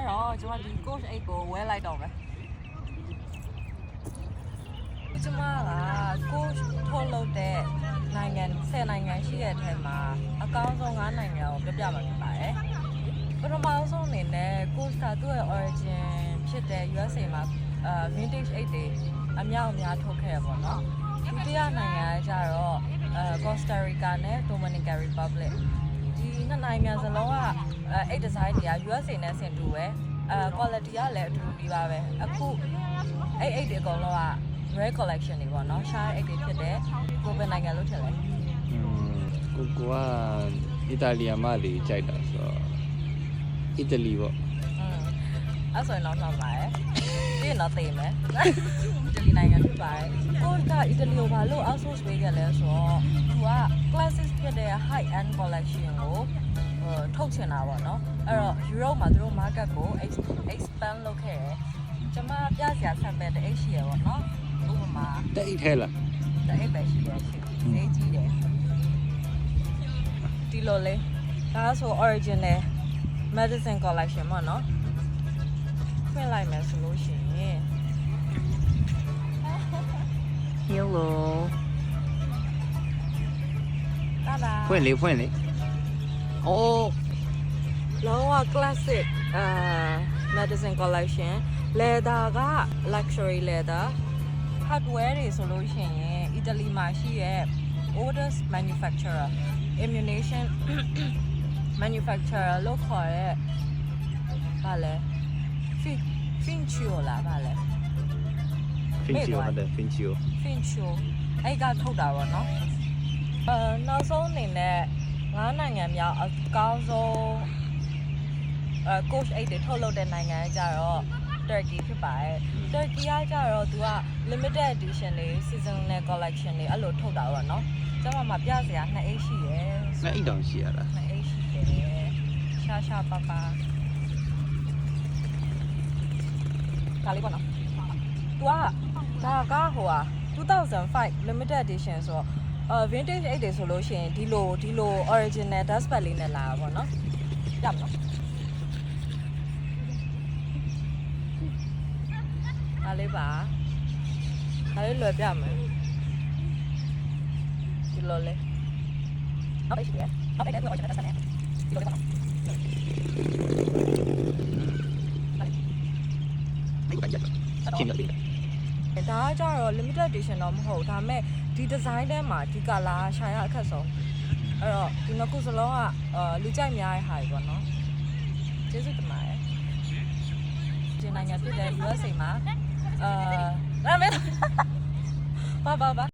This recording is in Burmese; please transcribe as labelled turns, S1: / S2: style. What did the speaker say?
S1: တော့ကျွန်မဒီ coach 8ကိုဝဲလိုက်တော့မယ်ကျွန်မက coach ထုတ်လုပ်တဲ့နိုင်ငံ10နိုင်ငံရှိတဲ့အထက်မှာအကောင်းဆုံး9နိုင်ငံကိုပြပြမှာဖြစ်ပါတယ်ပထမဆုံးအနေနဲ့ coach ကသူ့ရဲ့ origin ဖြစ်တဲ့ USA မှာvintage 8တွေအများထုတ်ခဲ့ရပါတော့ဒုတိယနိုင်ငံကကြတော့ Costa Rica နဲ့ Dominican Republic ဒီနှစ်နိုင်ငံစလုံးက8 design တွေက USA နဲ့ဆင်တူပဲquality ကလည်းအတူတူပါပဲအခု8တွေအကုန်လုံးက rare collection တွေပေါ့နော် share 8တွေဖြစ်တယ်ကိုယ်ပဲနိုင်ငံလို့ထင်လဲ
S2: ကိုကအီတာလီမလေးကြိုက်တာဆိုတော့အီတလီပေါ့
S1: အဲ့ဆိုရင်တော့မှန်ပါတယ်ဒီတော့သိမယ်အီတလီနိုင်ငံဖြစ်ပါတယ်ကိုကအီတလီကိုဘာလို့ outsource ပေးခဲ့လဲဆိုတော့သူက classic ဖြစ်တဲ့ high end collection ကိုထုတ်ချင်တာပေါ့နော်အဲ့တော့ Europe မှာသူတို့ market ကို expand လုပ်ခဲ့တယ်ကျွန်မပြစရာ sample တစ်အိတ်ရှိရပေါ့နော်ဥပမာ
S2: တစ်အိတ်ထဲလား
S1: တစ်အိတ်ပဲရှိရရှိဈေးကြီးတယ်ဒီလိုလေဒါဆို original medicine collection ပေါ့နော်ဖွင့်လိုက်မယ်ဆိုလို့ရှိရင်
S2: Hello
S1: ဖွင့်
S2: လေအိုး
S1: လောက classic medicine collection leather က luxury leather hardware တွေဆိုလို့ရှိရင်အီတလီမှာရှိရဲ့ oldest manufacturer ammunition manufacturer လို့ခေါ်တဲ့ဘာလဲ Finchio လားဘာလဲ
S2: Finchio ဟုတ်တယ် Finchio
S1: အဲ့ကထုတ်တာပေါ့နော်နောက်ဆုံးအနေနဲ့9နိုင်ငံမြောက်အကောင်းဆုံးcoach 8တွေထုတ်လုပ်တဲ့နိုင်ငံကကြတော့ Turkey ဖြစ်ပါတယ် Turkey ကကြတော့သူက limited edition တွေ seasonal collection တွေအဲ့လိုထုတ်တာပေါ့နော်ကျွန်မမှာပြစရာ2အိတ်ရှိတယ်
S2: 2အိတ်တောင်ရှိရတာ
S1: 2အိတ်ရှိတယ်ရှာပါကာလေးပေါ့နော်သူကဒါကဟိုဟာ2005 limited edition ဆိုတော့vintage 8တွေဆိုလို့ရှိရင်ဒီလို original dust bag လေးနဲ့လာတာပေါ့နော်ရမလားအားလေးပါအားလေးလွယ်ပြမယ်ဒီလိုလေနောက်တစ်ချက်နောက်တစ်ချက် original dust bag နဲ့ဒီလိုလေးပေါ့ဒါကကြတော့ limited edition တော့မဟုတ်ဒါပေမဲ့ဒီ design ထဲမှာဒီ color ရှာရအခက်ဆုံးအဲ့တော့ဒီနှစ်ခုစလုံးကလူကြိုက်များတဲ့ဟာတွေပေါ့နော်ကျေးဇူးတင်ပါတယ်ဒီနိုင်ငံဖြစ်တဲ့ USA မှာဘာ